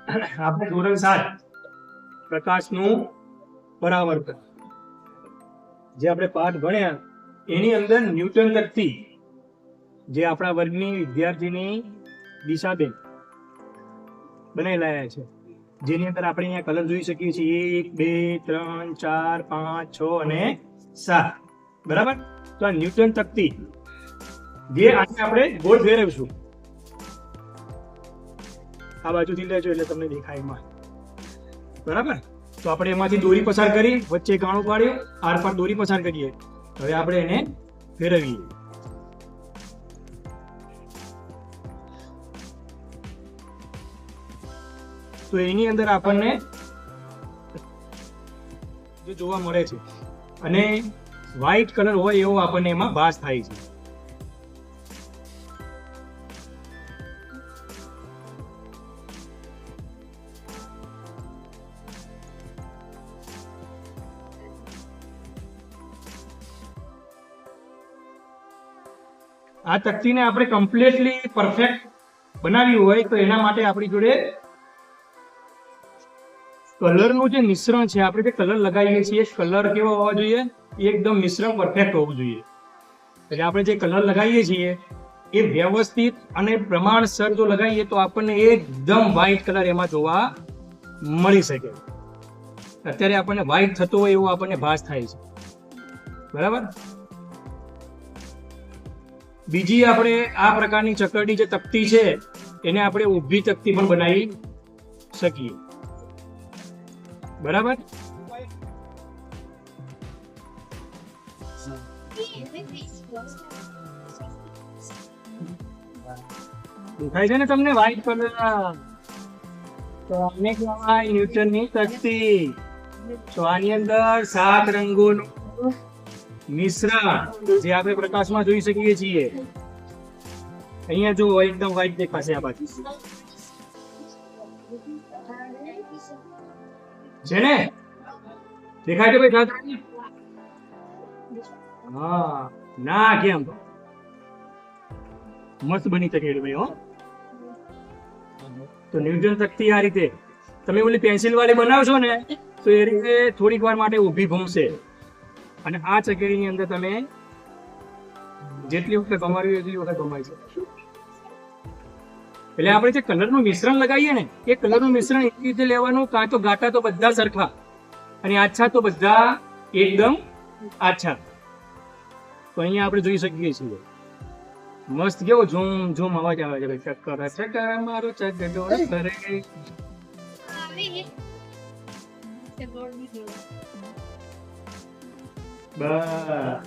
આપણે ધોરણ 7 પ્રકાશનું પરાવર્તન જે આપણે પાઠ ભણ્યા એની અંદર ન્યૂટન તકતી જે આપણા વર્ગની વિદ્યાર્થીની દિશાબેન બનાવી લાયા છે, જેની અંદર આપણે અહીંયા કલર જોઈ શકીએ છીએ 1 2 3 4 5 6 અને 7 બરાબર. તો આ ન્યૂટન તકતી જે આજે આપણે ગોળ ફેરવીશું, આ બાજુથી લેજો એટલે તમને દેખાય એમાં બરાબર. તો આપણે એમાંથી દોરી પસાર કરી વચ્ચે ગાણું પાડ્યું, આર પર દોરી પસાર કરીએ. હવે આપણે એને ફેરવીએ. તો એની અંદર આપણને જે જોવા મળે છે અને વ્હાઈટ કલર હોય એવો આપણને એમાં ભાસ થાય છે. આ તકતીને આપણે કમ્પ્લીટલી પરફેક્ટ બનાવ્યું હોય તો એના માટે આપણી જોડે કલરનું જે મિશ્રણ છે, આપણે જે કલર લગાવીએ છીએ કલર કેવો હોવો જોઈએ, એકદમ મિશ્રણ પરફેક્ટ હોવું જોઈએ. એટલે આપણે જે કલર લગાવીએ છીએ એ વ્યવસ્થિત અને પ્રમાણસર જો લગાવીએ તો આપણને એકદમ વ્હાઈટ કલર એમાં જોવા મળી શકે. અત્યારે આપણને વ્હાઈટ થતો હોય એવો આપણને ભાસ થાય છે બરાબર. બીજી આપણે આ પ્રકારની ચકરડી જે તકતી છે એને આપણે ઊભી તકતી પણ બનાવી શકીએ બરાબર. દેખાય છે ને તમને વ્હાઈટ કલર? તો આને કહેવાય ન્યૂટનની તકતી. તો આની અંદર 7 રંગોનું મિશ્રણ જે આપણે પ્રકાશમાં જોઈ શકીએ છીએ. અહીંયા જો એકદમ વ્હાઈટ દેખાશે આ બાજુ છે ને, દેખાય છે ભાઈ? હા ના કેમ મસ્ત બની શકે ભાઈ. હો તો ન્યૂટન તકતી આ રીતે તમે ઓલી પેન્સિલ વાળી બનાવશો ને તો એ રીતે થોડીક વાર માટે ઊભી ઘૂમશે અને આ ચકેડીની અંદર તમે જેટલી વખત ગમાવી એટલી વખત ગમાવી શકો. એટલે આપણે જે કલરનું મિશ્રણ લગાવીએ ને એ કલરનું મિશ્રણ એ રીતે લેવાનું, કાં તો ઘાટા તો બધા સરખા અને આછા તો બધા એકદમ આછા. તો અહીંયા આપણે જોઈ શકીએ છીએ મસ્ત કેવો ઝૂમ ઝૂમ અવાજ આવે છે ભાઈ. ચક્કર ચક્કર મારો ચકડોળ કરે બસ.